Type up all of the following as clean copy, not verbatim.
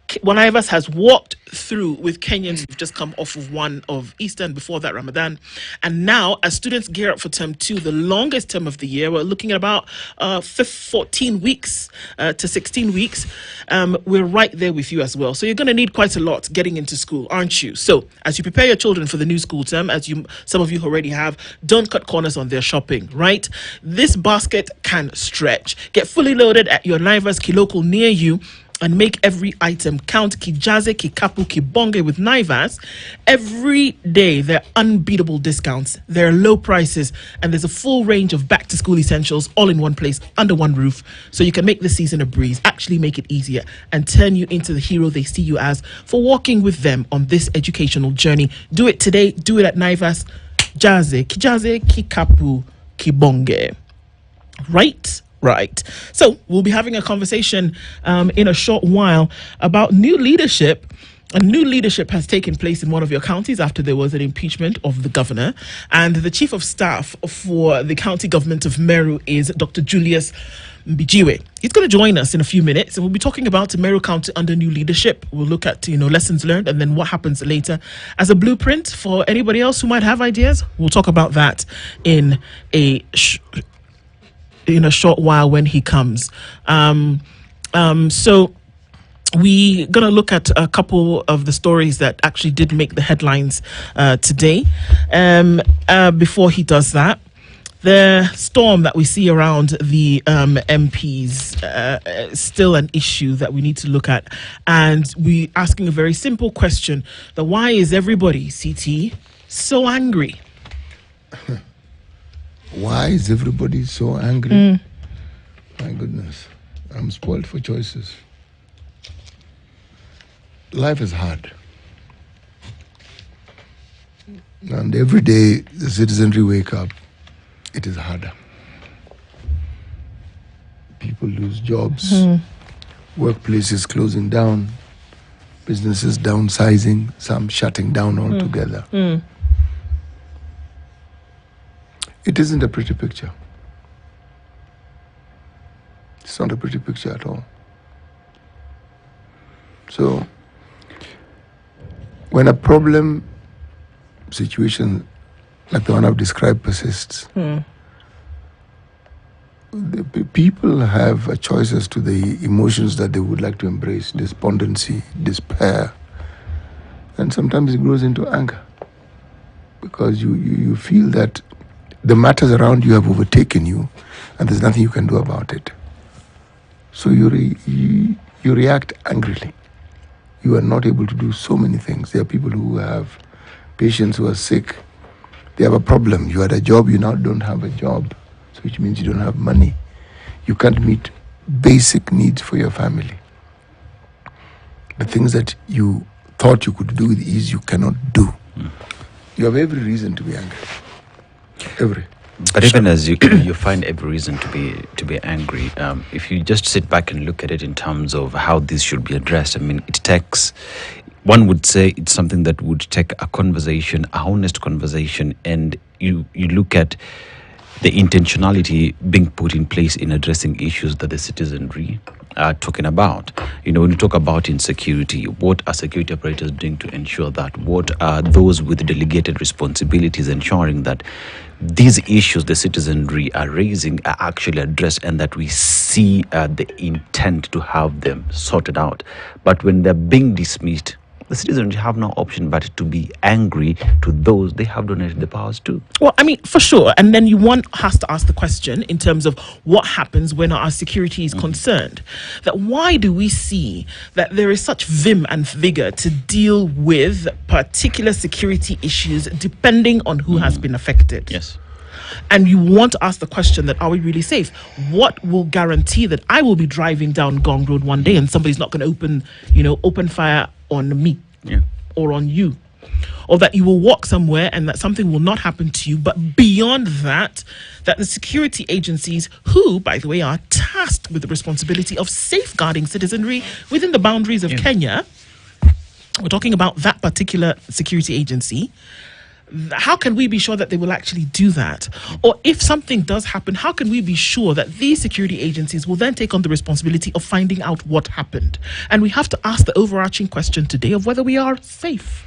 Naivas has walked through with Kenyans who've just come off of one of Easter and before that Ramadan. And now, as students gear up for term 2, the longest term of the year, we're looking at about 14 weeks to 16 weeks. We're right there with you as well. So you're going to need quite a lot getting into school, aren't you? So as you prepare your children for the new school term, some of you already have, don't cut corners on their shopping, right? This basket can stretch. Get fully loaded at your Naivas Kiloko near you and make every item count. Kijaze, Kikapu, Kibonge with Naivas. Every day, there are unbeatable discounts. There are low prices, and there's a full range of back-to-school essentials all in one place, under one roof, so you can make this season a breeze, actually make it easier, and turn you into the hero they see you as for walking with them on this educational journey. Do it today. Do it at Naivas. Kijaze, Kikapu, Kibonge. Right. So we'll be having a conversation in a short while about new leadership. And new leadership has taken place in one of your counties after there was an impeachment of the governor. And the chief of staff for the county government of Meru is Dr. Julius Mbijiwe. He's going to join us in a few minutes, and we'll be talking about Meru County under new leadership. We'll look at lessons learned and then what happens later as a blueprint for anybody else who might have ideas. We'll talk about that in a short while when he comes. So we're going to look at a couple of the stories that actually did make the headlines today. Before he does that, the storm that we see around the MPs is still an issue that we need to look at. And we're asking a very simple question: that why is everybody, CT, so angry? Why is everybody so angry? My goodness, I'm spoiled for choices. Life is hard. And every day the citizenry wake up, it is harder. People lose jobs, workplaces closing down, businesses downsizing, some shutting down altogether. It isn't a pretty picture. It's not a pretty picture at all. So, when a problem situation like the one I've described persists, the people have a choice as to the emotions that they would like to embrace: despondency, despair, and sometimes it grows into anger because you feel that the matters around you have overtaken you and there's nothing you can do about it. So you react angrily. You are not able to do so many things. There are people who have patients who are sick. They have a problem. You had a job, you now don't have a job, so which means you don't have money. You can't meet basic needs for your family. The things that you thought you could do with ease, you cannot do. You have every reason to be angry. But even as you find every reason to be angry, if you just sit back and look at it in terms of how this should be addressed, I mean, one would say it's something that would take a conversation, a honest conversation, and you look at the intentionality being put in place in addressing issues that the citizenry are talking about. When you talk about insecurity, what are security operators doing to ensure that? What are those with delegated responsibilities ensuring that these issues the citizenry are raising are actually addressed and that we see the intent to have them sorted out? But when they're being dismissed, the citizens have no option but to be angry to those they have donated the powers to. Well, I mean, for sure. And then one has to ask the question in terms of what happens when our security is concerned. That why do we see that there is such vim and vigor to deal with particular security issues depending on who has been affected? Yes. And you want to ask the question that, are we really safe? What will guarantee that I will be driving down Gong Road one day and somebody's not going to open fire on me or on you? Or that you will walk somewhere and that something will not happen to you. But beyond that, that the security agencies, who, by the way, are tasked with the responsibility of safeguarding citizenry within the boundaries of Kenya, we're talking about that particular security agency, How can we be sure that they will actually do that? Or if something does happen, how can we be sure that these security agencies will then take on the responsibility of finding out what happened? And we have to ask the overarching question today of whether we are safe.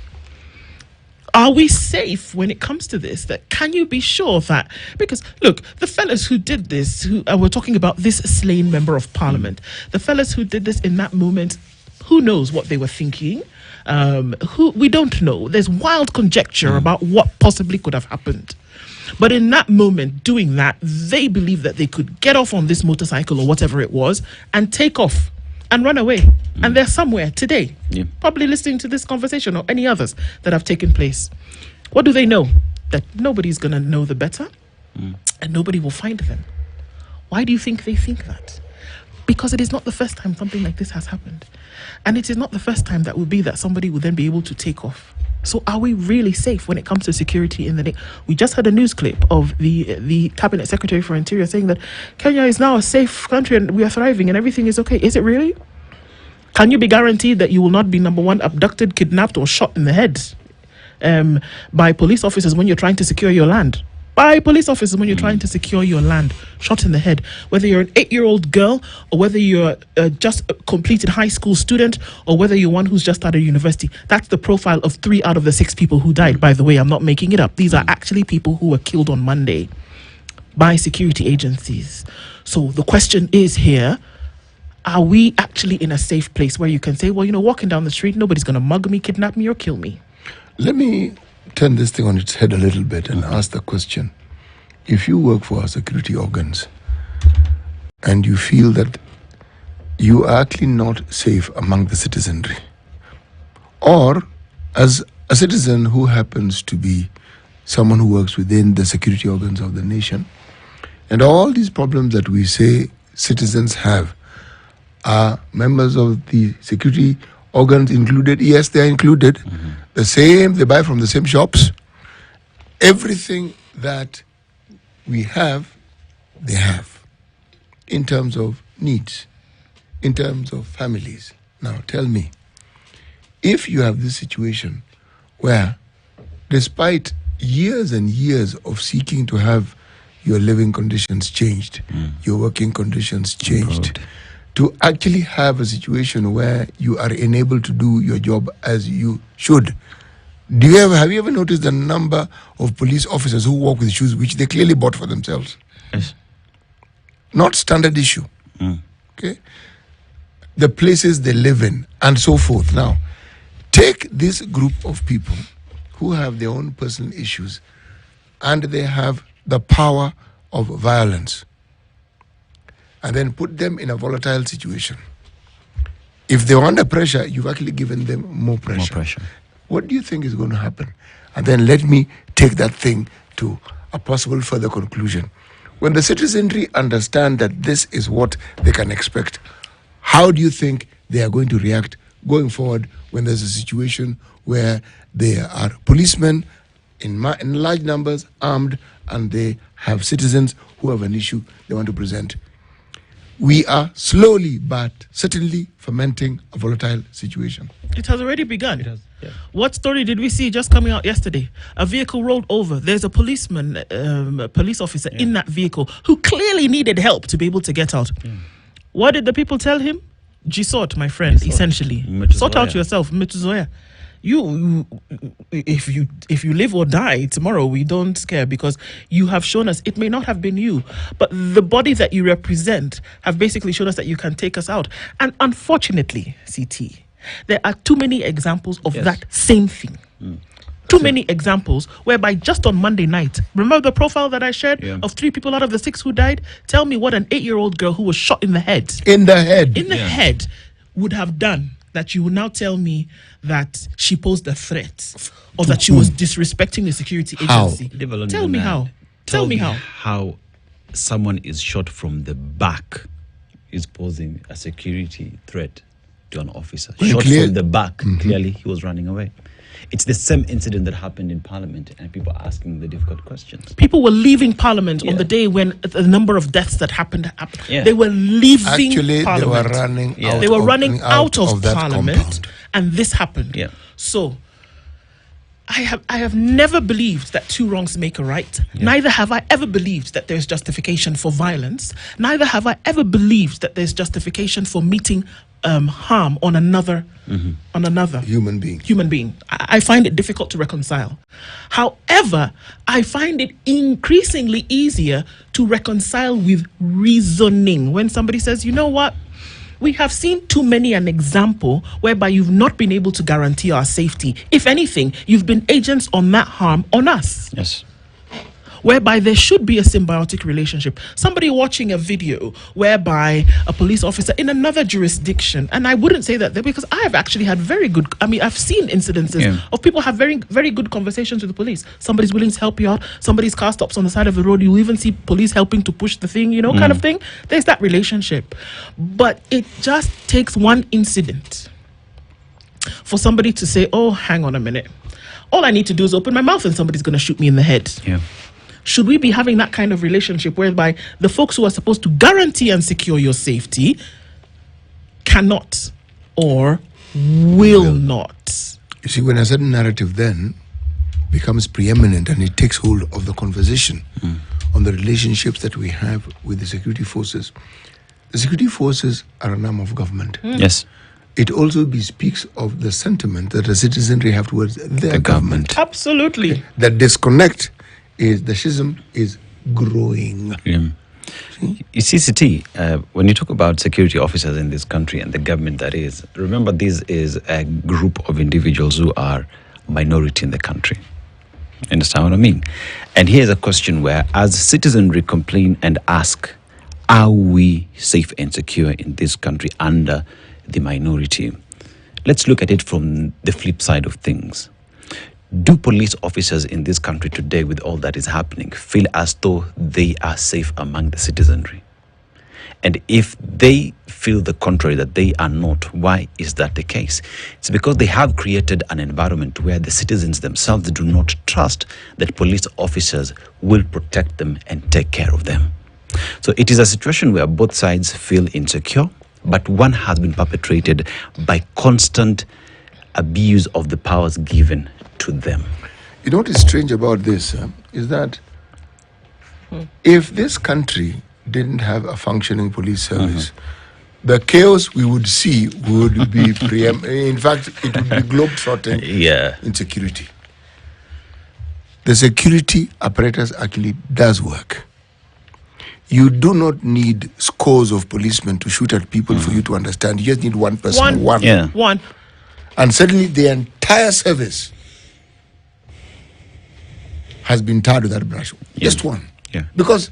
Are we safe when it comes to this? That can you be sure that, because look, the fellas who did this, who we're talking about this slain member of parliament, the fellas who did this in that moment, who knows what they were thinking? Who we don't know. There's wild conjecture about what possibly could have happened. But in that moment, doing that, they believed that they could get off on this motorcycle or whatever it was and take off and run away. And they're somewhere today, probably listening to this conversation or any others that have taken place. What do they know? That nobody's going to know the better and nobody will find them. Why do you think they think that? Because it is not the first time something like this has happened. And it is not the first time that will be that somebody will then be able to take off. So are we really safe when it comes to security in the day? We just had a news clip of the Cabinet Secretary for Interior saying that Kenya is now a safe country and we are thriving and everything is okay. Is it really? Can you be guaranteed that you will not be, number one, abducted, kidnapped or shot in the head by police officers when you're trying to secure your land? By police officers when you're trying to secure your land, shot in the head. Whether you're an 8-year-old girl or whether you're just a completed high school student or whether you're one who's just started university. That's the profile of 3 out of the 6 people who died. By the way, I'm not making it up. These are actually people who were killed on Monday by security agencies. So the question is here, are we actually in a safe place where you can say, well, you know, walking down the street, nobody's going to mug me, kidnap me or kill me? Let me turn this thing on its head a little bit and ask the question. If you work for our security organs and you feel that you are actually not safe among the citizenry, or as a citizen who happens to be someone who works within the security organs of the nation, and all these problems that we say citizens have are members of the security organs included? Yes, they are included. The same, they buy from the same shops. Everything that we have, they have in terms of needs, in terms of families. Now tell me, if you have this situation where despite years and years of seeking to have your living conditions changed, your working conditions changed, to actually have a situation where you are enabled to do your job as you should. Have you ever noticed the number of police officers who walk with shoes which they clearly bought for themselves? Yes. Not standard issue. Okay? The places they live in and so forth. Now, take this group of people who have their own personal issues and they have the power of violence, and then put them in a volatile situation. If they're under pressure, you've actually given them more pressure. What do you think is going to happen? And then let me take that thing to a possible further conclusion. When the citizenry understand that this is what they can expect, how do you think they are going to react going forward when there's a situation where there are policemen in large numbers, armed, and they have citizens who have an issue they want to present? We are slowly but certainly fermenting a volatile situation. It has already begun. It has, yeah. What story did we see just coming out yesterday? A vehicle rolled over. There's a policeman, a police officer in that vehicle who clearly needed help to be able to get out. What did the people tell him? Gisort, my friend, essentially. Sort out yourself, Mituzoya. You, if you live or die tomorrow, we don't care because you have shown us it may not have been you, but the body that you represent have basically shown us that you can take us out. And unfortunately, CT, there are too many examples of that same thing. Too many examples whereby just on Monday night, remember the profile that I shared of 3 people out of the 6 who died? Tell me what an 8-year-old girl who was shot in the head. In the head would have done that you will now tell me that she posed a threat or that she was disrespecting the security agency. Tell me how. Tell me how. How someone is shot from the back is posing a security threat to an officer. Shot from the back. Clearly, he was running away. It's the same incident that happened in Parliament, and people are asking the difficult questions. People were leaving Parliament on the day when the number of deaths that happened. They were leaving Parliament. They were running out of that Parliament, compound. and this happened. Yeah. So, I have never believed that two wrongs make a right. Yeah. Neither have I ever believed that there's justification for violence. Neither have I ever believed that there's justification for meeting harm on another human being. I find it difficult to reconcile. However, I find it increasingly easier to reconcile with reasoning when somebody says, you know what? We have seen too many an example whereby you've not been able to guarantee our safety. If anything, you've been agents on that harm on us. Yes. Whereby there should be a symbiotic relationship. Somebody watching a video whereby a police officer in another jurisdiction, and I wouldn't say that because I have actually had I've seen incidences of people have very, very good conversations with the police. Somebody's willing to help you out. Somebody's car stops on the side of the road. You even see police helping to push the thing, kind of thing. There's that relationship. But it just takes one incident for somebody to say, oh, hang on a minute. All I need to do is open my mouth and somebody's going to shoot me in the head. Yeah. Should we be having that kind of relationship whereby the folks who are supposed to guarantee and secure your safety cannot or will not? You see, when a certain narrative then becomes preeminent and it takes hold of the conversation on the relationships that we have with the security forces are an arm of government. Yes. It also bespeaks of the sentiment that the citizenry have towards their government. Absolutely. That disconnect the schism is growing. Yeah. You see, CT, when you talk about security officers in this country and the government that is, remember this is a group of individuals who are minority in the country. Understand what I mean? And here's a question where, as citizenry complain and ask, are we safe and secure in this country under the minority? Let's look at it from the flip side of things. Do police officers in this country today, with all that is happening, feel as though they are safe among the citizenry? And if they feel the contrary, that they are not, why is that the case? It's because they have created an environment where the citizens themselves do not trust that police officers will protect them and take care of them. So it is a situation where both sides feel insecure, but one has been perpetrated by constant abuse of the powers given to them. You know what is strange about this is that if this country didn't have a functioning police service, the chaos we would see would be in fact, it would be globe-trotting insecurity. The security apparatus actually does work. You do not need scores of policemen to shoot at people for you to understand. You just need one person. One. And suddenly the entire service has been tarred with that brush. Just one. Yeah. Because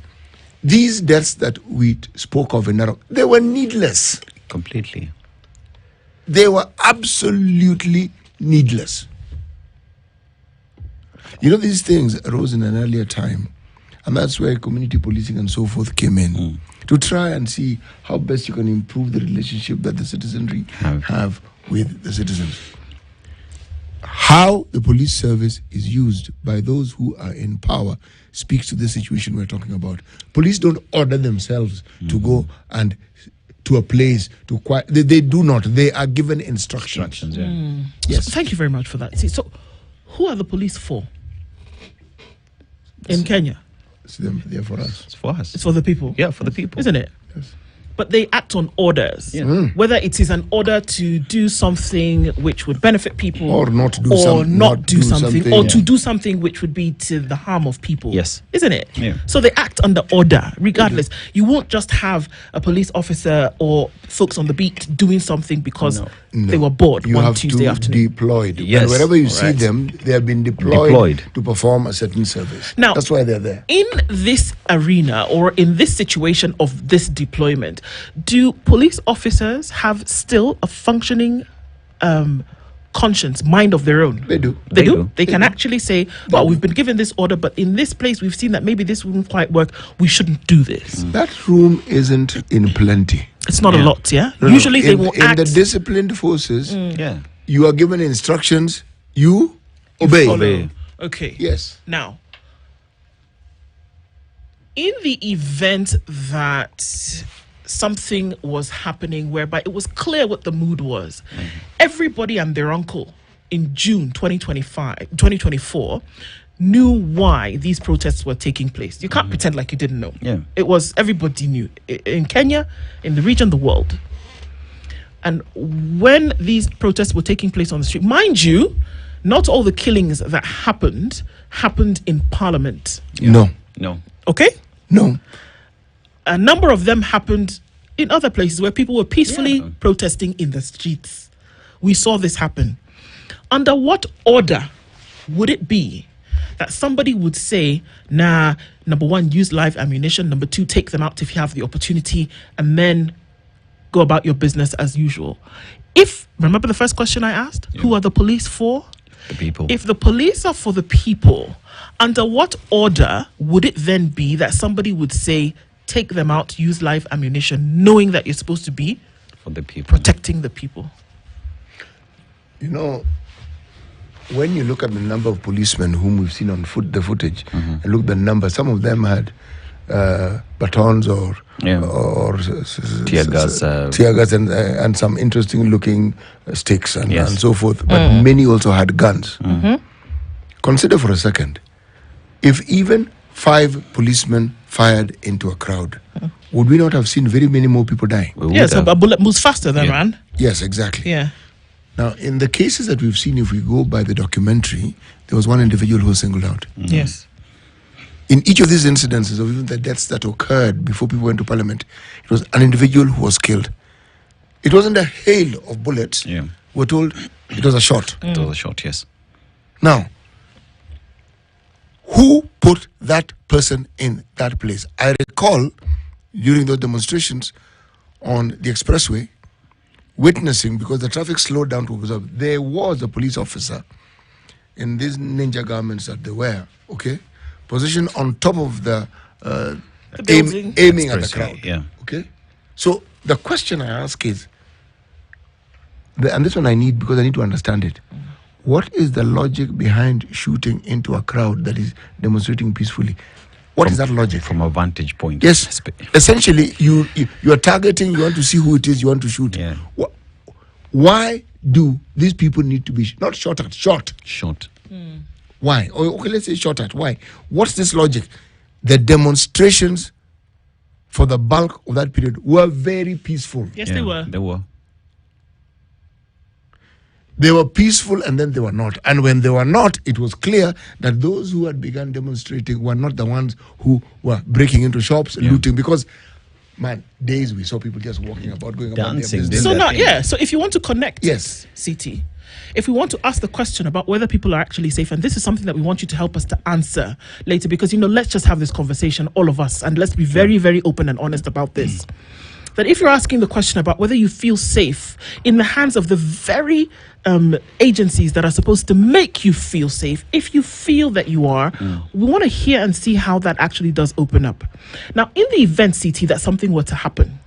these deaths that we spoke of in Meru, they were needless. Completely. They were absolutely needless. You know, these things arose in an earlier time, and that's where community policing and so forth came in, to try and see how best you can improve the relationship that the citizenry have with the citizens. How the police service is used by those who are in power speaks to the situation we're talking about. Police don't order themselves to go and to a place to they do not. They are given instructions. Yes. So thank you very much for that. See, so who are the police for in Kenya? It's them. They're for us. It's for us. It's for the people. Yeah, for the people. Isn't it? Yes. But they act on orders. Whether it is an order to do something which would benefit people, or not do something, or to do something which would be to the harm of people. Yes. Isn't it? Yeah. So they act under order, regardless. You won't just have a police officer or folks on the beat doing something because they were bored one Tuesday afternoon. Deployed. Yes. And wherever you see them, they have been deployed to perform a certain service. Now, that's why they're there. In this arena or in this situation of this deployment, do police officers have still a functioning conscience, mind of their own? They do. They do. They can actually say, well, we've been given this order, but in this place we've seen that maybe this wouldn't quite work. We shouldn't do this. That room isn't in plenty. It's not a lot, yeah? No, Usually they will in act. the disciplined forces, you are given instructions, you obey. Follow. Okay. Yes. Now, in the event that something was happening whereby it was clear what the mood was, everybody and their uncle in June 2024 knew why these protests were taking place. You can't pretend like you didn't know. Yeah. It was, everybody knew. In Kenya, in the region, the world. And when these protests were taking place on the street, mind you, not all the killings that happened in Parliament. No. Okay? No. A number of them happened in other places where people were peacefully protesting in the streets. We saw this happen. Under what order would it be that somebody would say, nah, number one, use live ammunition, number two, take them out if you have the opportunity, and then go about your business as usual? Remember the first question I asked? Who are the police for? The people. If the police are for the people, under what order would it then be that somebody would say, take them out, use live ammunition, knowing that you're supposed to be For the people. protecting the people? You know, when you look at the number of policemen whom we've seen on the footage, and look at the number, some of them had batons or tear gas and some interesting looking sticks and so forth. But many also had guns. Consider for a second, if even 5 policemen fired into a crowd, would we not have seen very many more people dying? Yes, a bullet moves faster than ran. Yes, exactly. Yeah. Now, in the cases that we've seen, if we go by the documentary, there was one individual who was singled out. Yes. In each of these incidences, of even the deaths that occurred before people went to Parliament, it was an individual who was killed. It wasn't a hail of bullets. We're told it was a shot. It was a shot, yes. Now, who put that person in that place? I recall during those demonstrations on the expressway, witnessing, because the traffic slowed down to observe, there was a police officer in these ninja garments that they wear, positioned on top of the aiming at the crowd. Okay? So the question I ask is, and this one I need because I need to understand it. What is the logic behind shooting into a crowd that is demonstrating peacefully? What is that logic? From a vantage point. Yes. Essentially, you are targeting, you want to see who it is, you want to shoot. Why do these people need to be not shot at? Shot. Why? Okay, let's say shot at. Why? What's this logic? The demonstrations for the bulk of that period were very peaceful. Yes, they were. They were peaceful, and then they were not. And when they were not, it was clear that those who had begun demonstrating were not the ones who were breaking into shops, looting. Because, man, days we saw people just walking about, going about their business. So now, so if you want to connect, yes, CT, if we want to ask the question about whether people are actually safe, and this is something that we want you to help us to answer later, because, let's just have this conversation, all of us, and let's be very, very open and honest about this. That if you're asking the question about whether you feel safe in the hands of the very agencies that are supposed to make you feel safe, if you feel that you are, we want to hear and see how that actually does open up. Now, in the event, CT, that something were to happen,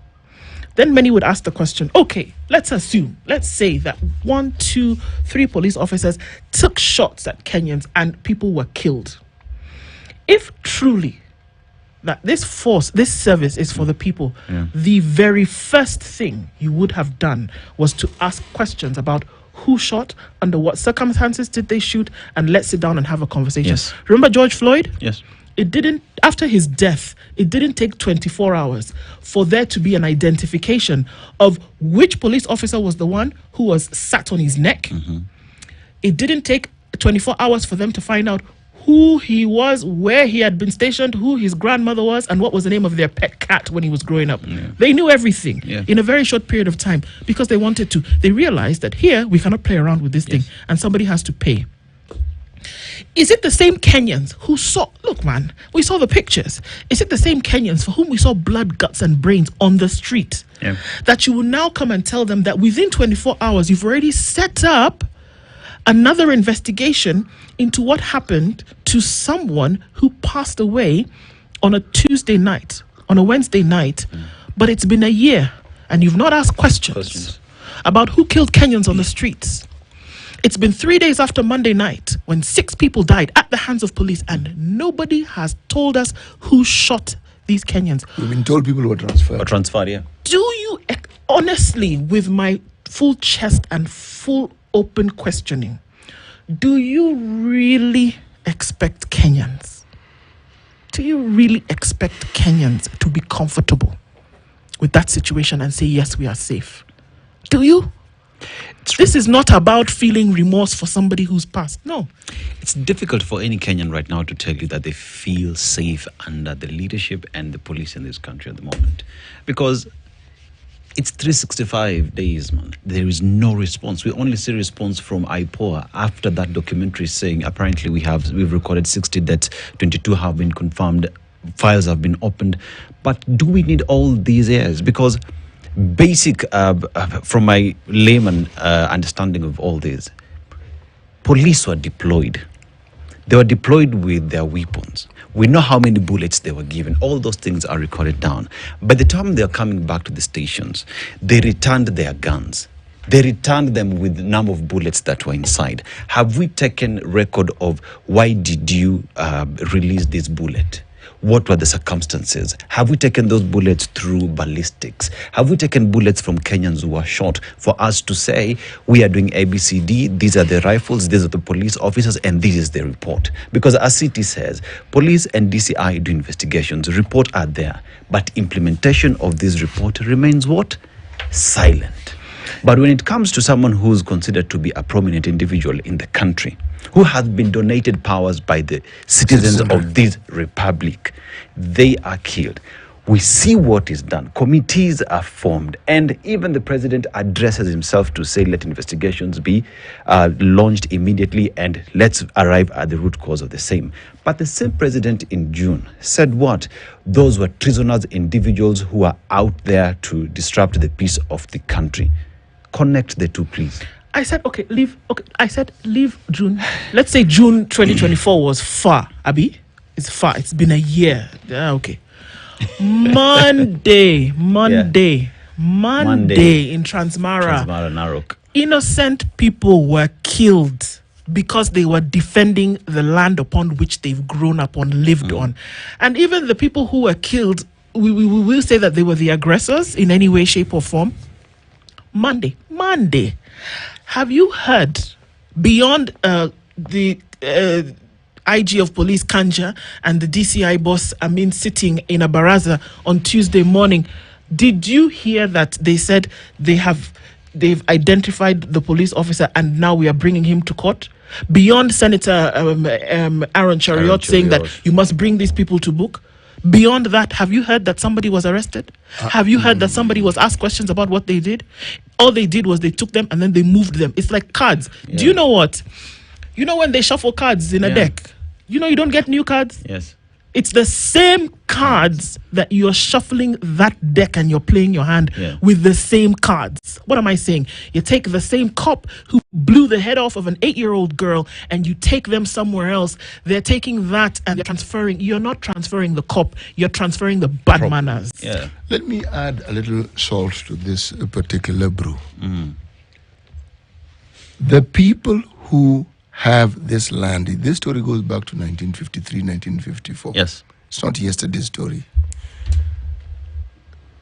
then many would ask the question, okay, let's say that 1, 2, 3 police officers took shots at Kenyans and people were killed. If truly that this service is for the people, the very first thing you would have done was to ask questions about who shot, under what circumstances did they shoot, and let's sit down and have a conversation. Yes. Remember George Floyd? Yes. After his death, it didn't take 24 hours for there to be an identification of which police officer was the one who was sat on his neck. It didn't take 24 hours for them to find out who he was, where he had been stationed, who his grandmother was, and what was the name of their pet cat when he was growing up. They knew everything in a very short period of time because they wanted to. They realized that here, we cannot play around with this thing, and somebody has to pay. Is it the same Kenyans who saw, look man, we saw the pictures. Is it the same Kenyans for whom we saw blood, guts and brains on the street? That you will now come and tell them that within 24 hours, you've already set up another investigation into what happened to someone who passed away on a Tuesday night, on a Wednesday night, but it's been a year and you've not asked questions about who killed Kenyans on the streets. It's been 3 days after Monday night when 6 people died at the hands of police and nobody has told us who shot these Kenyans. We've been told people were transferred. Do you, honestly, with my full chest and full open questioning, Do you really expect Kenyans? Do you really expect Kenyans to be comfortable with that situation and say, yes, we are safe? Do you? This is not about feeling remorse for somebody who's passed. No. It's difficult for any Kenyan right now to tell you that they feel safe under the leadership and the police in this country at the moment. Because it's 365 days, man. There is no response. We only see response from IPOA after that documentary saying apparently we've recorded 60 deaths, 22 have been confirmed, files have been opened. But do we need all these years? Because basic, from my layman understanding of all this, police were deployed. They were deployed with their weapons. We know how many bullets they were given. All those things are recorded down. By the time they are coming back to the stations, they returned their guns. They returned them with the number of bullets that were inside. Have we taken record of why did you release this bullet? What were the circumstances? Have we taken those bullets through ballistics? Have we taken bullets from Kenyans who were shot for us to say, we are doing ABCD, these are the rifles, these are the police officers, and this is the report? Because as CT says, police and DCI do investigations, report are there, but implementation of this report remains what? Silent. But when it comes to someone who's considered to be a prominent individual in the country, who has been donated powers by the citizens of this republic, they are killed. We see what is done. Committees are formed, and even the president addresses himself to say, let investigations be launched immediately and let's arrive at the root cause of the same. But the same president in June said what? Those were treasonous individuals who are out there to disrupt the peace of the country. Connect the two, please. I said, okay, leave. Okay, I said, leave June. Let's say June 2024 was far. Abi, it's far. It's been a year. Okay. Monday in Transmara, Narok. Innocent people were killed because they were defending the land upon which they've grown up on, lived on. And even the people who were killed, we will say that they were the aggressors in any way, shape, or form. Monday. Have you heard, beyond the IG of police Kanja and the DCI boss Amin sitting in a baraza on Tuesday morning, did you hear that they said they've identified the police officer and now we are bringing him to court? Beyond Senator Aaron Chariot saying that you must bring these people to book? Beyond that, have you heard that somebody was arrested? Have you heard that somebody was asked questions about what they did? All they did was they took them and then they moved them. It's like cards. Yeah. Do you know what? You know when they shuffle cards in a deck? You know you don't get new cards? Yes. It's the same cards that you're shuffling that deck and you're playing your hand with the same cards. What am I saying? You take the same cop who blew the head off of an 8-year-old girl and you take them somewhere else. They're taking that and they're transferring. You're not transferring the cop. You're transferring the bad manners. Yeah. Let me add a little salt to this particular brew. The people who have this land. This story goes back to 1953, 1954. Yes. It's not yesterday's story.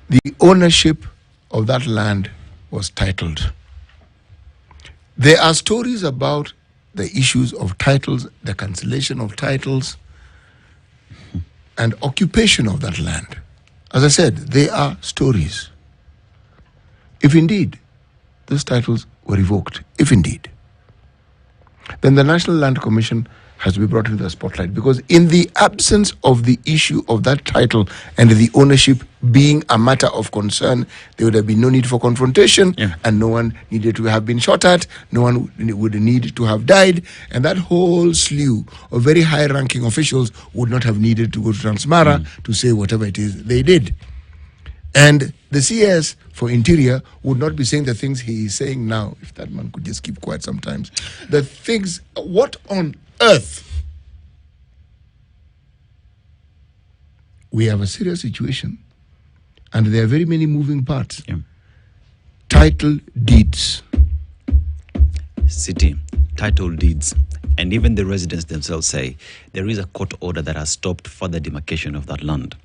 The ownership of that land was titled. There are stories about the issues of titles, the cancellation of titles, and occupation of that land. As I said, they are stories. If indeed those titles were revoked, if indeed, then the National Land Commission has to be brought into the spotlight, because in the absence of the issue of that title and the ownership being a matter of concern, there would have been no need for confrontation, and no one needed to have been shot at, no one would need to have died, and that whole slew of very high-ranking officials would not have needed to go to Transmara to say whatever it is they did. And the CS for Interior would not be saying the things he is saying now, if that man could just keep quiet sometimes. The things, what on earth? We have a serious situation, and there are very many moving parts. Title deeds. City, title deeds. And even the residents themselves say there is a court order that has stopped further demarcation of that land.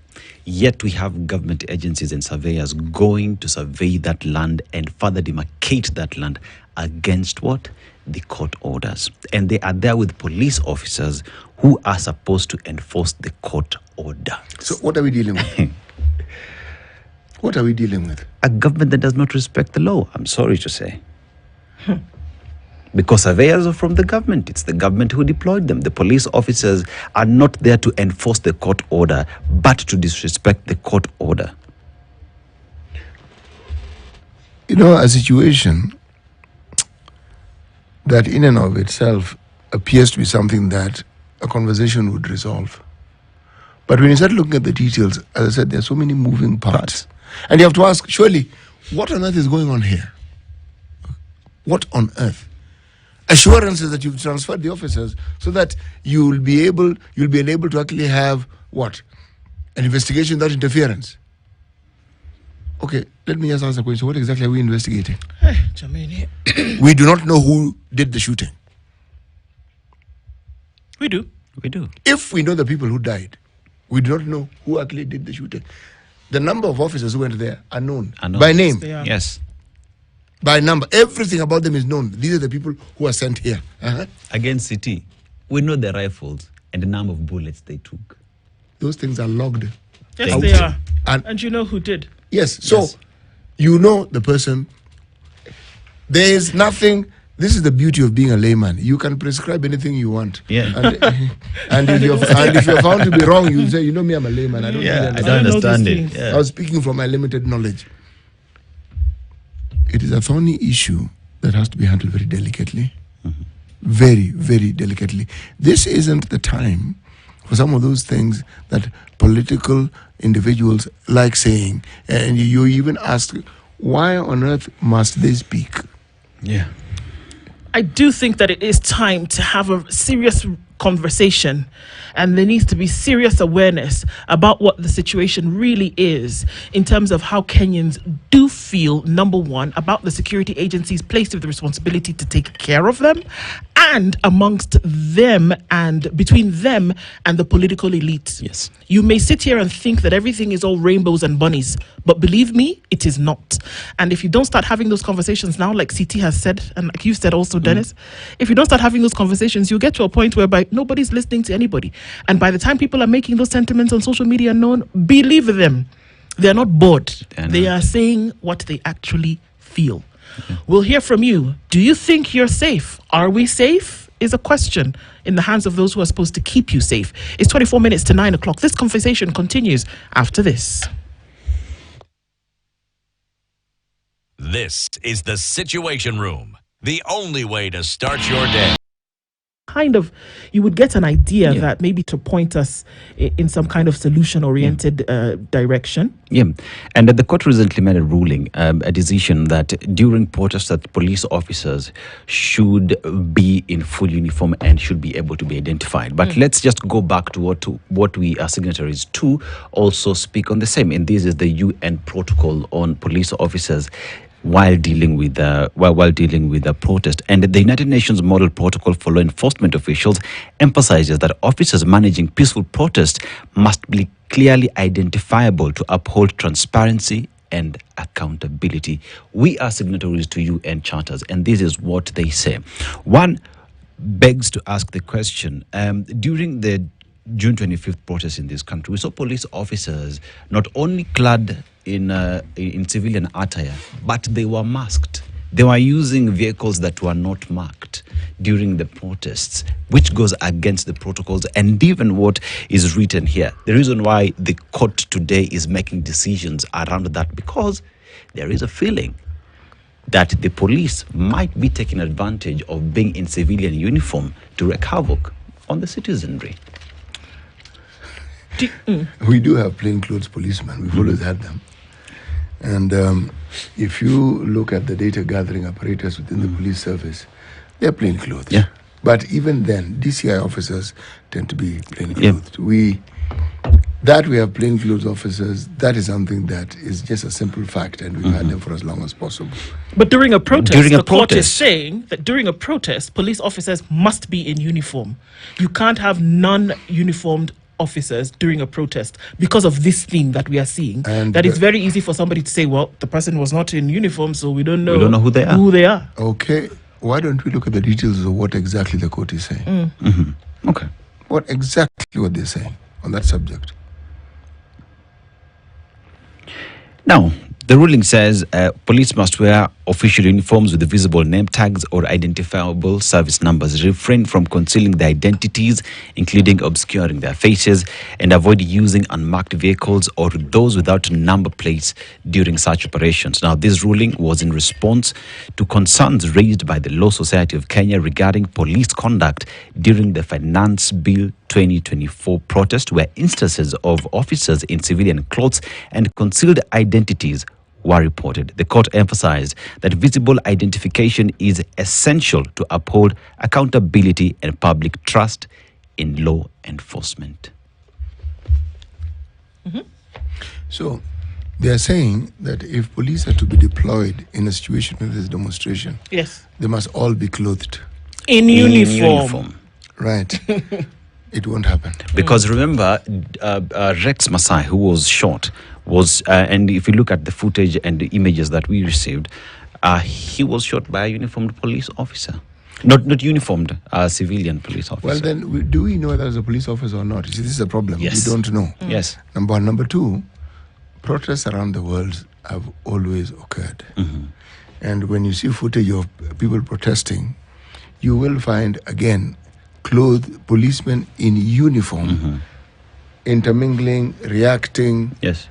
Yet we have government agencies and surveyors going to survey that land and further demarcate that land against what? The court orders. And they are there with police officers who are supposed to enforce the court order. So what are we dealing with? What are we dealing with? A government that does not respect the law, I'm sorry to say. Because surveyors are from the government. It's the government who deployed them. The police officers are not there to enforce the court order, but to disrespect the court order. You know, a situation that in and of itself appears to be something that a conversation would resolve. But when you start looking at the details, as I said, there are so many moving parts. And you have to ask, surely, what on earth is going on here? What on earth? Assurances that you've transferred the officers so that you'll be able to actually have what? An investigation without interference. Okay, let me just ask a question. What exactly are we investigating? Hey, Jamini. We do not know who did the shooting. We do. We do. If we know the people who died, we do not know who actually did the shooting. The number of officers who went there are known. By name. Yes. By number. Everything about them is known. These are the people who are sent here. Against CT, we know the rifles and the number of bullets they took. Those things are logged. Yes, they are. And you know who did. yes, so you know the person. There is nothing. This is the beauty of being a layman. You can prescribe anything you want. Yeah. And if you're found to be wrong, you say, you know me, I'm a layman. I don't really I understand. don't understand these it. things. Yeah. I was speaking from my limited knowledge. It is a thorny issue that has to be handled very delicately. Very, very delicately. This isn't the time for some of those things that political individuals like saying. And you even ask, why on earth must they speak? Yeah. I do think that it is time to have a serious conversation, and there needs to be serious awareness about what the situation really is in terms of how Kenyans do feel, number one, about the security agencies placed with the responsibility to take care of them, and amongst them and between them and the political elite. Yes. You may sit here and think that everything is all rainbows and bunnies, but believe me, it is not. And if you don't start having those conversations now, like CT has said, and like you said also, Dennis, if you don't start having those conversations, you'll get to a point whereby nobody's listening to anybody. And by the time people are making those sentiments on social media known, believe them, they're not bored. They are saying what they actually feel. We'll hear from you. Do you think you're safe? Are we safe? Is a question in the hands of those who are supposed to keep you safe. It's 24 minutes to 9 o'clock. This conversation continues after this. This is the Situation Room, the only way to start your day. Kind of, you would get an idea that maybe to point us in some kind of solution-oriented direction. Yeah, and the court recently made a ruling, a decision that during protests that police officers should be in full uniform and should be able to be identified. But let's just go back to what we are signatories to also speak on the same. And this is the UN protocol on police officers while dealing with the protest. And the United Nations Model Protocol for Law Enforcement Officials emphasizes that officers managing peaceful protests must be clearly identifiable to uphold transparency and accountability. We are signatories to UN charters, and this is what they say. One begs to ask the question, during the June 25th protest in this country, we saw police officers not only clad in civilian attire, but they were masked. They were using vehicles that were not marked during the protests, which goes against the protocols and even what is written here. The reason why the court today is making decisions around that, because there is a feeling that the police might be taking advantage of being in civilian uniform to wreak havoc on the citizenry. We do have plainclothes policemen. We've always had them. And if you look at the data gathering apparatus within the police service, they're plainclothes. Yeah. But even then, DCI officers tend to be plainclothed. We have plainclothes officers, that is something that is just a simple fact, and we've had them for as long as possible. But during a protest, the court is saying that during a protest, police officers must be in uniform. You can't have non-uniformed officers during a protest because of this theme that we are seeing. And that it's very easy for somebody to say, well, the person was not in uniform, so we don't know who they are. Okay, why don't we look at the details of what exactly the court is saying? Okay. What they're saying on that subject? Now, the ruling says police must wear official uniforms with visible name tags or identifiable service numbers, refrain from concealing their identities, including obscuring their faces, and avoid using unmarked vehicles or those without number plates during such operations. Now, this ruling was in response to concerns raised by the Law Society of Kenya regarding police conduct during the Finance Bill 2024 protest, where instances of officers in civilian clothes and concealed identities were reported. The court emphasized that visible identification is essential to uphold accountability and public trust in law enforcement. So they are saying that if police are to be deployed in a situation where there's demonstration, Yes. they must all be clothed. In uniform. Right. It won't happen. Because remember, Rex Masai, who was shot, was, and if you look at the footage and the images that we received, he was shot by a uniformed police officer. Not uniformed, civilian police officer. Well, then, do we know whether it's a police officer or not? You see, this is a problem. Yes. We don't know. Yes. Number one. Number two, protests around the world have always occurred. And when you see footage of people protesting, you will find, again, clothed policemen in uniform, intermingling, reacting, Yes.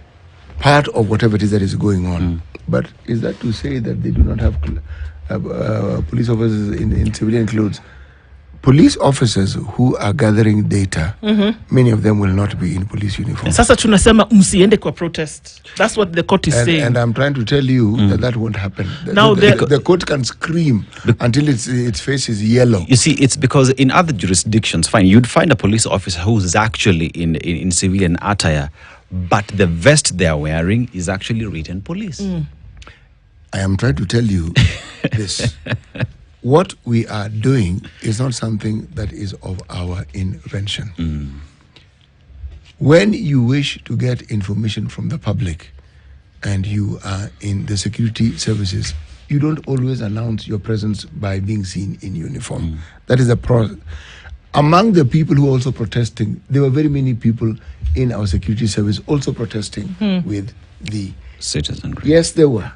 part of whatever it is that is going on. But is that to say that they do not have police officers in civilian clothes? Police officers who are gathering data, many of them will not be in police uniform. Sasa tunasema msiende kwa protest. That's what the court is saying. And I'm trying to tell you that won't happen. Now the court can scream until its face is yellow. You see, it's because in other jurisdictions, fine, you'd find a police officer who's actually in civilian attire, but the vest they're wearing is actually written police. I am trying to tell you this. What we are doing is not something that is of our invention. When you wish to get information from the public and you are in the security services, you don't always announce your presence by being seen in uniform. That is a process. Among the people who are also protesting, there were very many people in our security service also protesting with the Citizenry. Yes, there were.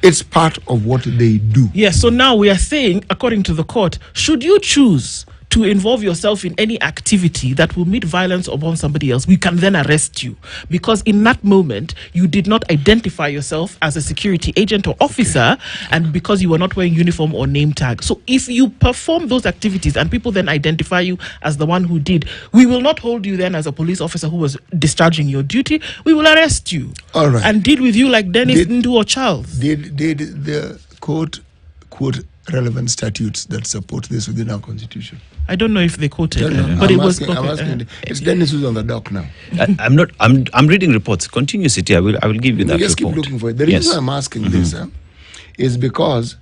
It's part of what they do. Yes, so now we are saying, according to the court, should you choose to involve yourself in any activity that will meet violence upon somebody else, we can then arrest you. Because in that moment, you did not identify yourself as a security agent or officer, and because you were not wearing uniform or name tag. So if you perform those activities and people then identify you as the one who did, we will not hold you then as a police officer who was discharging your duty. We will arrest you. All right. And deal with you like Dennis Ndu or Charles. Did the court quote relevant statutes that support this within our constitution? I don't know if they quoted, No, but I'm it was. asking, it's Dennis who's on the dock now. I'm not. I'm reading reports. Continue, City. I will give you that Just report. keep looking for it. The reason why I'm asking this is because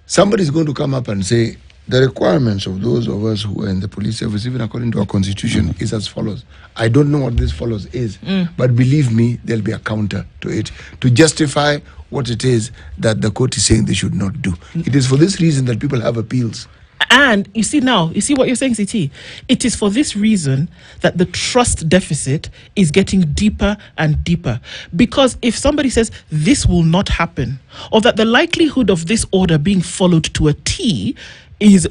somebody's going to come up and say the requirements of those of us who are in the police service, even according to our constitution, is as follows. I don't know what this follows is, but believe me, there'll be a counter to it to justify what it is that the court is saying they should not do. It is for this reason that people have appeals. And you see what you're saying, CT? It is for this reason that the trust deficit is getting deeper and deeper. Because if somebody says this will not happen, or that the likelihood of this order being followed to a T is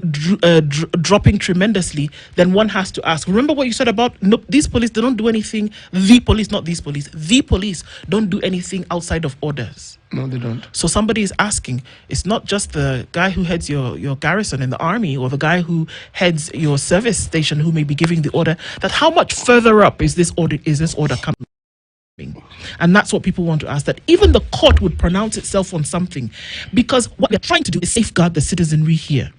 dropping tremendously, then one has to ask. Remember what you said about these police, they don't do anything. The police, not these police. The police don't do anything outside of orders. No, they don't. So somebody is asking, it's not just the guy who heads your garrison in the army or the guy who heads your service station who may be giving the order, that how much further up is this order coming? And that's what people want to ask, that even the court would pronounce itself on something, because what we're trying to do is safeguard the citizenry here.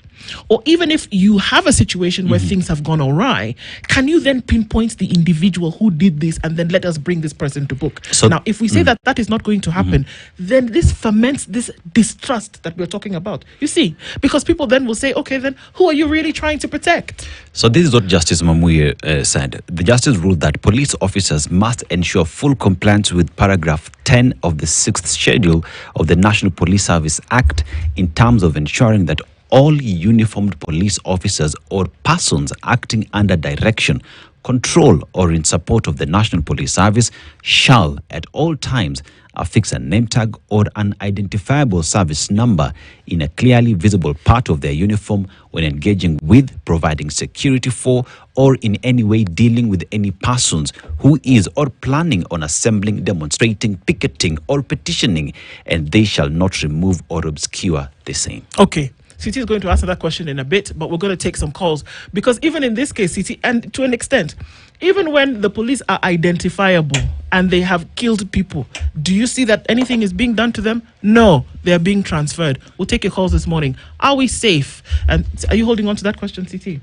Or even if you have a situation where things have gone awry, can you then pinpoint the individual who did this and then let us bring this person to book? So- now, if we say that that is not going to happen, then this ferments this distrust that we're talking about. You see, because people then will say, okay, then who are you really trying to protect? So this is what Justice Mamuye said. The justice ruled that police officers must ensure full compliance with paragraph 10 of the 6th schedule of the National Police Service Act in terms of ensuring that all uniformed police officers or persons acting under direction, control, or in support of the National Police Service shall at all times affix a name tag or an identifiable service number in a clearly visible part of their uniform when engaging with, providing security for, or in any way dealing with any persons who is or planning on assembling, demonstrating, picketing, or petitioning, and they shall not remove or obscure the same. Okay. CT is going to answer that question in a bit, but we're going to take some calls because even in this case, CT, and to an extent, even when the police are identifiable and they have killed people, do you see that anything is being done to them? No, they're being transferred. We'll take your calls this morning. Are we safe? And are you holding on to that question, CT?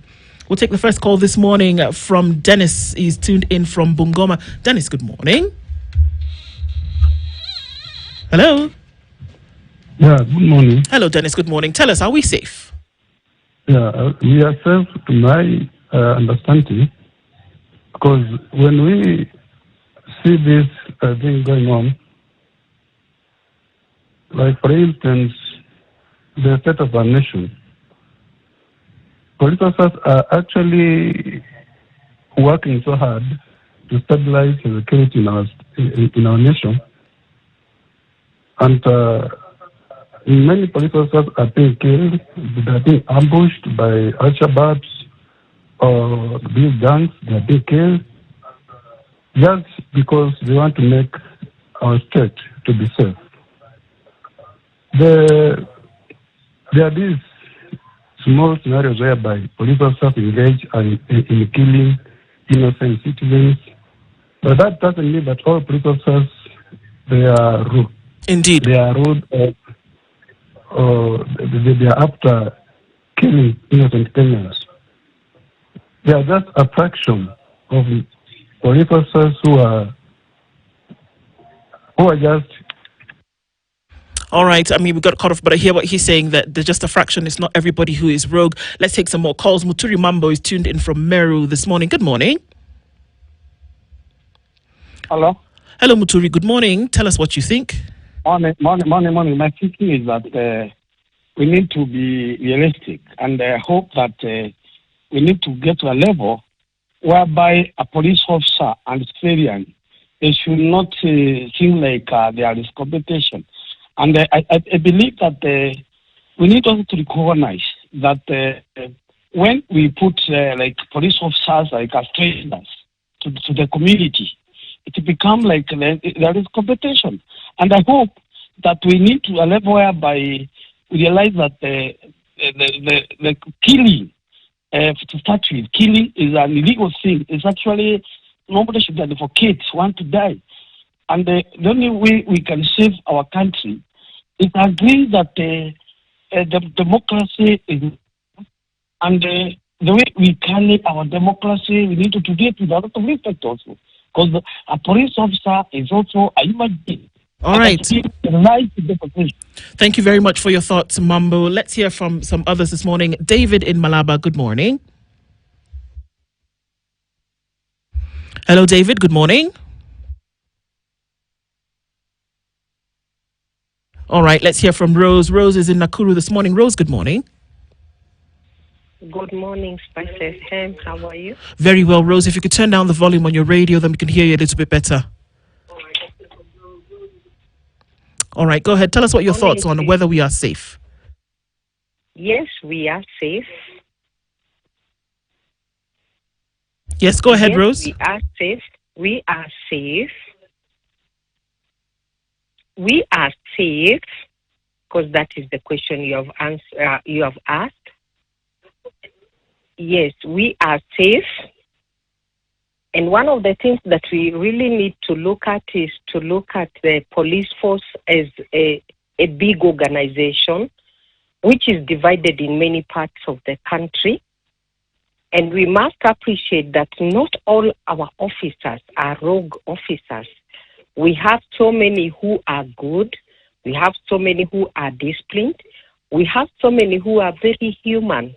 We'll take the first call this morning from Dennis. He's tuned in from Bungoma. Dennis, good morning. Hello. Yeah, good morning. Hello, Dennis. Good morning. Tell us, are we safe? Yeah, we are safe to my understanding, because when we see this thing going on, like for instance, the state of our nation, police officers are actually working so hard to stabilize the security in our nation, and many police officers are being killed, they are being ambushed by Al-Shabaabs or these gangs, they are being killed just because they want to make our state to be safe. There are these small scenarios whereby police officers engage in killing innocent citizens, but that doesn't mean that all police officers, they are rude. Indeed. They are rude or they are after killing innocent Kenyans. They are just a fraction of police officers who are just. All right. I mean, we got cut off, but I hear what he's saying, that there's just a fraction. It's not everybody who is rogue. Let's take some more calls. Muturi Mambo is tuned in from Meru this morning. Good morning. Hello. Hello, Muturi. Good morning. Tell us what you think. Morning. My thinking is that we need to be realistic, and I hope that we need to get to a level whereby a police officer and civilian, they should not seem like there is competition. And I believe that we need also to recognize that when we put like police officers like as trainers to the community, it become like there is competition. And I hope that we need to a level whereby we realize that the killing, to start with, killing is an illegal thing. It's actually, nobody should advocate want to die. And the only way we can save our country is agree that the democracy is, and the way we carry our democracy, we need to do it with a lot of respect also. Because a police officer is also a human being. All right. Thank you very much for your thoughts, Mambo. Let's hear from some others this morning. David in Malaba, good morning. Hello, David. Good morning. All right, let's hear from Rose. Rose is in Nakuru this morning. Rose, good morning. Good morning, Spices. How are you? Very well, Rose. If you could turn down the volume on your radio, then we can hear you a little bit better. All right, go ahead. Tell us what your thoughts on whether we are safe. Yes, we are safe. Yes, go ahead, yes, Rose. We are safe. We are safe. We are safe, because that is the question you have asked. Yes, we are safe. And one of the things that we really need to look at is to look at the police force as a big organization which is divided in many parts of the country. And we must appreciate that not all our officers are rogue officers. We have so many who are good. We have so many who are disciplined. We have so many who are very human.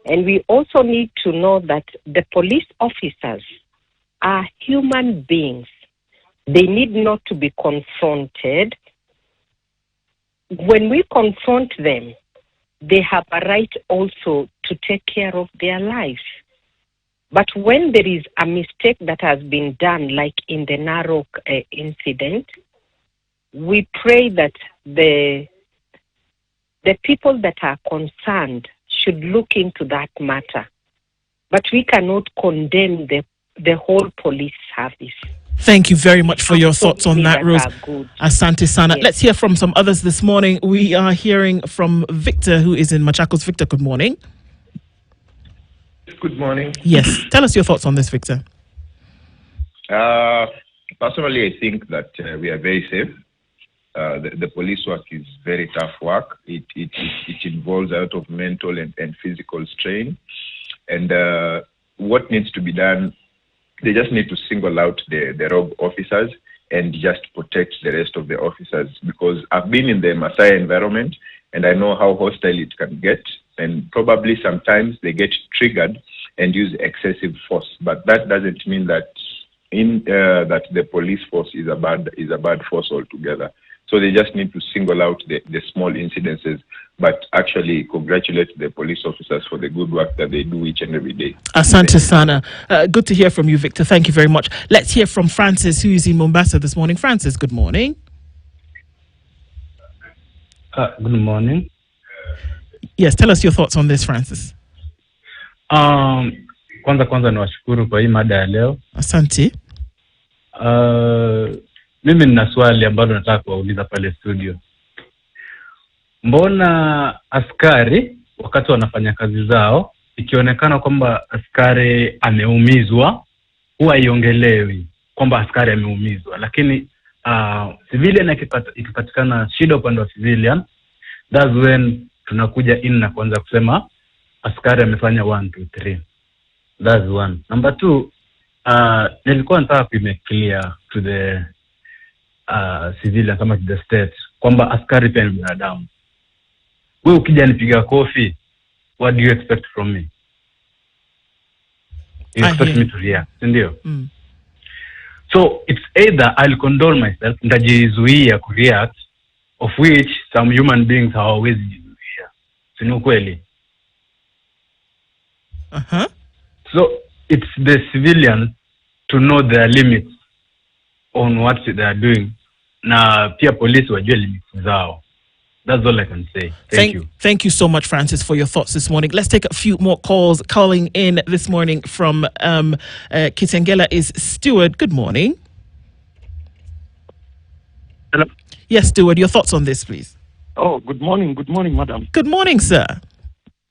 And we also need to know that the police officers are human beings. They need not to be confronted. When we confront them, they have a right also to take care of their lives. But when there is a mistake that has been done, like in the Narok incident, we pray that the people that are concerned should look into that matter. But we cannot condemn the whole police service. Thank you very much for your thoughts on that, Rose. Asante Sana. Yes. Let's hear from some others this morning. We are hearing from Victor, who is in Machakos. Victor, good morning. Good morning. Yes. Tell us your thoughts on this, Victor. Personally, I think that we are very safe. The police work is very tough work. It involves a lot of mental and physical strain. And what needs to be done, they just need to single out the rogue officers and just protect the rest of the officers. Because I've been in the Maasai environment and I know how hostile it can get. And probably sometimes they get triggered and use excessive force. But that doesn't mean that that the police force is a bad force altogether. So they just need to single out the small incidences, but actually congratulate the police officers for the good work that they do each and every day. Asante Sana. Good to hear from you, Victor. Thank you very much. Let's hear from Francis, who is in Mombasa this morning. Francis, good morning. Good morning. Yes, tell us your thoughts on this, Francis. Kwanza nawashukuru kwa hii mada ya leo. Asante. Mimi nina swali ambalo nataka kuwauliza pale studio. Mbona askari wakati wanafanya kazi zao ikionekana kwamba askari ameumizwa huwa iongelewi kwamba askari ameumizwa, lakini civilian ikipatikana shida upande wa civilian, that's when tunakuja in na kuanza kusema askari amefanya 1 2 3. That's one. Number 2, nilikuwa nataka kuimake clear to the civilian kama to the state kwamba askari pia ni binadamu. Wewe ukija nipiga kofi, what do you expect from me? You expect me to react, ndio? So it's either I'll condole myself, ndajizuia ku react, of which some human beings hawawezi jizuia. Si kweli? So it's the civilians to know their limits on what they are doing. Na pia police wajue limits zao. That's all I can say. Thank you. Thank you so much, Francis, for your thoughts this morning. Let's take a few more calls. Calling in this morning from Kitengela is Stewart. Good morning. Hello. Yes, Stewart, your thoughts on this, please. Oh, good morning. Good morning, madam. Good morning, sir.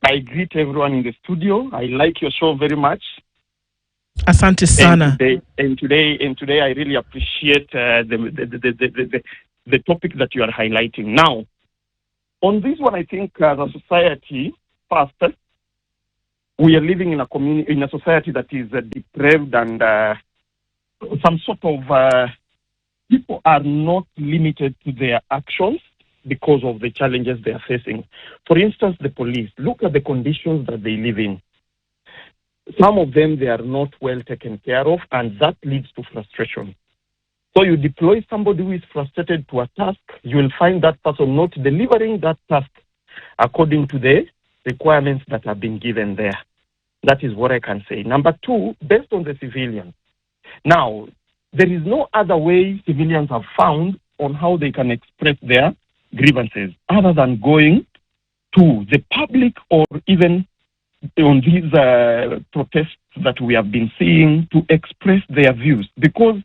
I greet everyone in the studio. I like your show very much. Asante Sana. And today, I really appreciate the topic that you are highlighting. Now, on this one, I think as a society, first, we are living in a society that is depraved, and some sort of people are not limited to their actions because of the challenges they are facing. For instance, the police. Look at the conditions that they live in. Some of them, they are not well taken care of, and that leads to frustration. So you deploy somebody who is frustrated to a task, you will find that person not delivering that task according to the requirements that have been given there. That is what I can say. Number 2, based on the civilians. Now, there is no other way civilians have found on how they can express their grievances other than going to the public or even on these protests that we have been seeing to express their views, because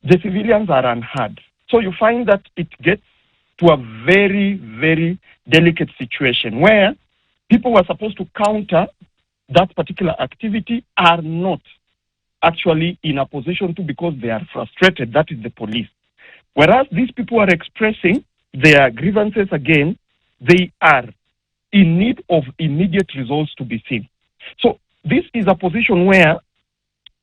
the civilians are unheard. So you find that it gets to a very, very delicate situation where people who are supposed to counter that particular activity are not actually in a position to, because they are frustrated. That is the police. Whereas these people are expressing their grievances again, they are in need of immediate results to be seen. So this is a position where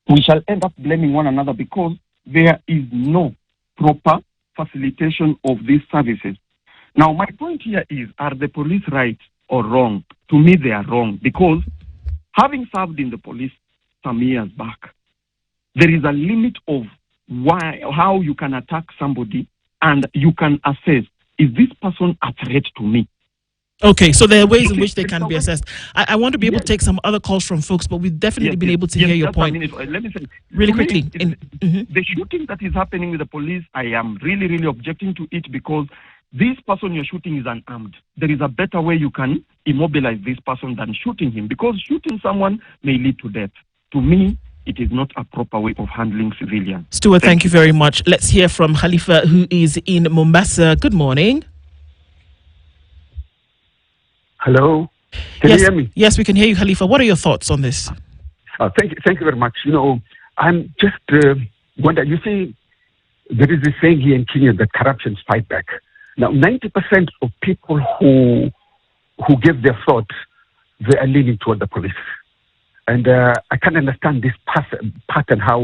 we shall end up blaming one another because there is no proper facilitation of these services. Now, my point here is, are the police right or wrong? To me, they are wrong because having served in the police some years back, there is a limit of how you can attack somebody and you can assess, is this person a threat to me? Okay, so there are ways in which they can be assessed. I want to be able to take some other calls from folks, but we've definitely been able to hear your point. Let me say, really quickly. The shooting that is happening with the police, I am really, really objecting to it because this person you're shooting is unarmed. There is a better way you can immobilize this person than shooting him because shooting someone may lead to death. To me, it is not a proper way of handling civilians. Stuart, thank you very much. Let's hear from Khalifa, who is in Mombasa. Good morning. Hello, can you hear me? Yes, we can hear you, Khalifa. What are your thoughts on this? Thank you very much. I'm just wondering. You see, there is this saying here in Kenya that corruptions fight back. Now, 90% of people who give their thoughts, they are leaning toward the police, and I can't understand this pattern how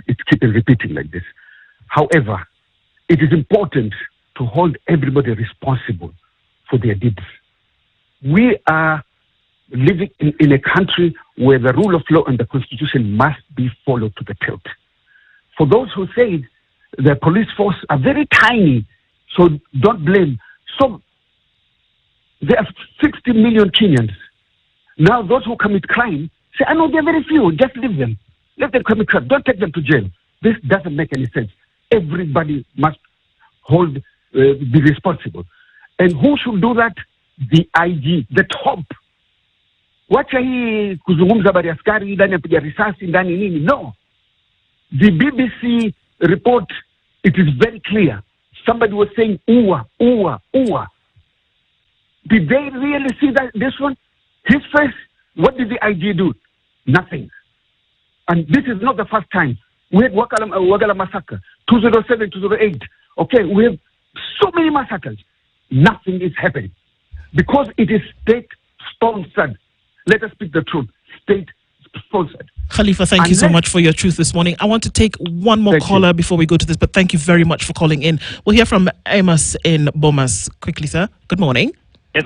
it's keeping repeating like this. However, it is important to hold everybody responsible for their deeds. We are living in a country where the rule of law and the constitution must be followed to the tilt. For those who say the police force are very tiny, so don't blame. So there are 60 million Kenyans. Now those who commit crime say, I know they're very few, just leave them. Let them commit crime. Don't take them to jail. This doesn't make any sense. Everybody must be responsible. And who should do that? The IG, the top. Wacha hii kuzungumza habari askari ndani ya piga risasi ndani nini? No. The BBC report, it is very clear. Somebody was saying uwa. Did they really see this one? His face, what did the IG do? Nothing. And this is not the first time. We had Wagala massacre, 2007, 2008. Okay, we have so many massacres. Nothing is happening. Because it is state-sponsored. Let us speak the truth. State-sponsored. Khalifa, thank you so much for your truth this morning. I want to take one more caller before we go to this, but thank you very much for calling in. We'll hear from Amos in Bomas. Quickly, sir. Good morning. Yes,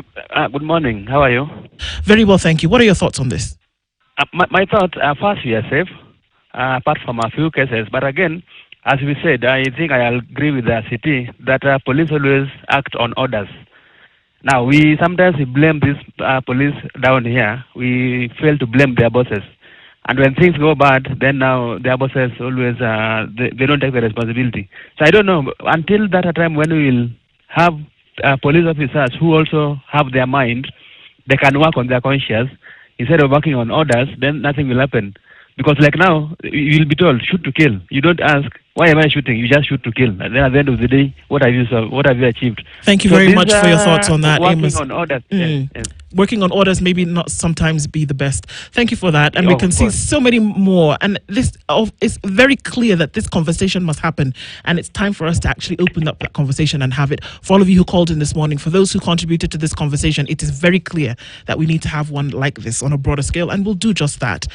good morning. How are you? Very well, thank you. What are your thoughts on this? My thoughts are, first, we are safe, apart from a few cases. But again, as we said, I think I agree with the city that police always act on orders. Now, we sometimes blame this police down here. We fail to blame their bosses. And when things go bad, then now their bosses always, they don't take the responsibility. So I don't know, until that time when we will have police officers who also have their mind, they can work on their conscience. Instead of working on orders, then nothing will happen. Because like now, you will be told, shoot to kill. You don't ask, why am I shooting? You just shoot to kill. And then at the end of the day, what have you achieved? Thank you very much for your thoughts on that, Amos. Working on orders. Yes. Working on orders maybe not sometimes be the best. Thank you for that. And we can see so many more. And this is very clear that this conversation must happen. And it's time for us to actually open up that conversation and have it. For all of you who called in this morning, for those who contributed to this conversation, it is very clear that we need to have one like this on a broader scale. And we'll do just that.